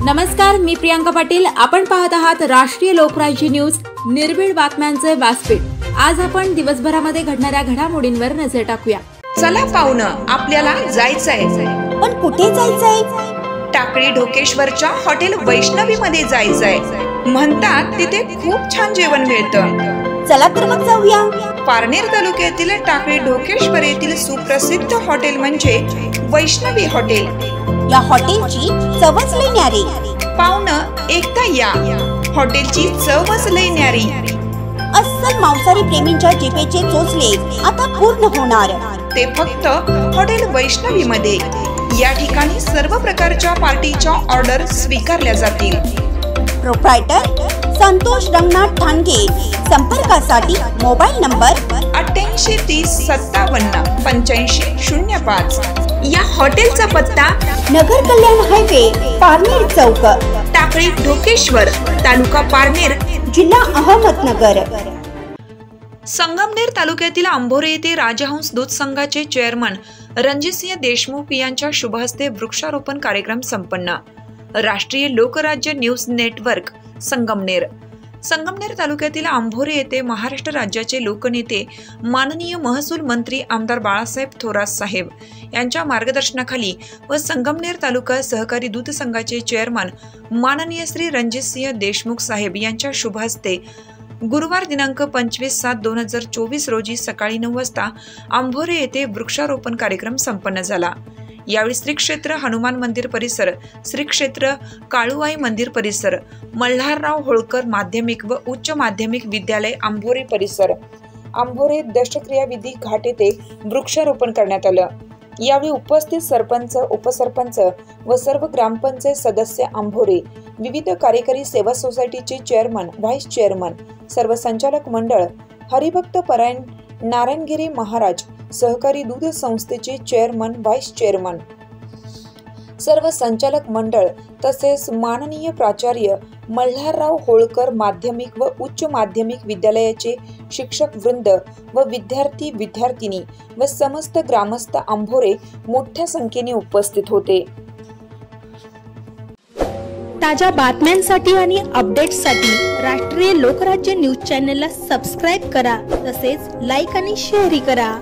नमस्कार, मी प्रियांका पाटील। आपण पाहत आहात राष्ट्रीय लोकराज्य न्यूज, निर्भीड बातम्यांचे व्यासपीठ। आज आपण दिवसभरामध्ये घडणाऱ्या घडामोडींवर नजर टाकूया। चला पाहुणं, आपल्याला जायचंय। पण कुठे जायचंय? टाकळी ढोकेश्वरच्या हॉटेल वैष्णवी मध्ये जायचंय। म्हणतात तिथे खूप छान जेवण मिळतं। चला तर मग जाऊया। पारनेर तालुक्यातील टाकळी ढोकेश्वर येथील सुप्रसिद्ध हॉटेल म्हणजे वैष्णवी हॉटेल। या हॉटेलची चवच लई न्यारी। पाहुणं, एकदा या, हॉटेलची चवच लई न्यारी। अस्सल मांसाहारी प्रेमींच्या जिभेचे चोचले आता पूर्ण होणार, ते फक्त हॉटेल वैष्णवी मध्ये। या ठिकाणी सर्व प्रकारच्या पार्टीच्या ऑर्डर स्वीकारल्या जातील। प्रोप्रायटर संतोष रंगनाथ ठाणगे। संपर्कासाठी मोबाईल नंबर 88 30 57 85 05। या हॉटेलचा पत्ता नगर कल्याण हायवे, पारनेर चौक, टाकळी ढोकेश्वर, तालुका पारनेर, जिल्हा अहमदनगर। संगमनेर तालुक्यातील आंभोरे येथे राजहंस दूध संघाचे चेअरमन रणजितसिंह देशमुख यांच्या शुभहस्ते वृक्षारोपण कार्यक्रम संपन्न। राष्ट्रीय लोकराज्य न्यूज नेटवर्क संगमनेर। संगमनेर तालुक्यातील आंभोरे येथे महाराष्ट्र राज्याचे लोकनेते माननीय महसूल मंत्री आमदार बाळासाहेब थोरात साहेब यांच्या मार्गदर्शनाखाली व संगमनेर तालुका सहकारी दूध संघाचे चेअरमन माननीय श्री रणजितसिंह देशमुख साहेब यांच्या शुभहस्ते गुरुवार दिनांक 25/7/2024 रोजी सकाळी 9 वाजता आंभोरे येथे वृक्षारोपण कार्यक्रम संपन्न झाला। यावेळी श्री क्षेत्र हनुमान मंदिर परिसर, श्री क्षेत्र काळूबाई मंदिर परिसर, मल्हारराव होळकर माध्यमिक व उच्च माध्यमिक विद्यालय आंभोरे परिसर, आंभोरे दशक्रिया विधी घाट येथे वृक्षारोपण करण्यात आलं। यावेळी उपस्थित सरपंच, उपसरपंच व सर्व ग्रामपंचायत सदस्य आंभोरे, विविध कार्यकारी सेवा सोसायटीचे चेअरमन, व्हाईस चेअरमन, सर्व संचालक मंडळ, हरिभक्त परायण नारायणगिरी महाराज सहकारी दूध संस्थेचे चेअरमन, व्हाईस चेअरमन, सर्व संचालक मंडळ तसेच माननीय प्राचार्य मल्हारराव होळकर माध्यमिक व उच्च माध्यमिक विद्यालयाचे शिक्षक वृंद व विद्यार्थी विद्यार्थिनी व समस्त ग्रामस्थ आंभोरे मोठ्या संख्येने उपस्थित होते। ताज्या बातम्यांसाठी आणि अपडेट्ससाठी राष्ट्रीय लोकराज्य न्यूज चॅनलला सबस्क्राईब करा, तसेच लाईक आणि शेअर करा।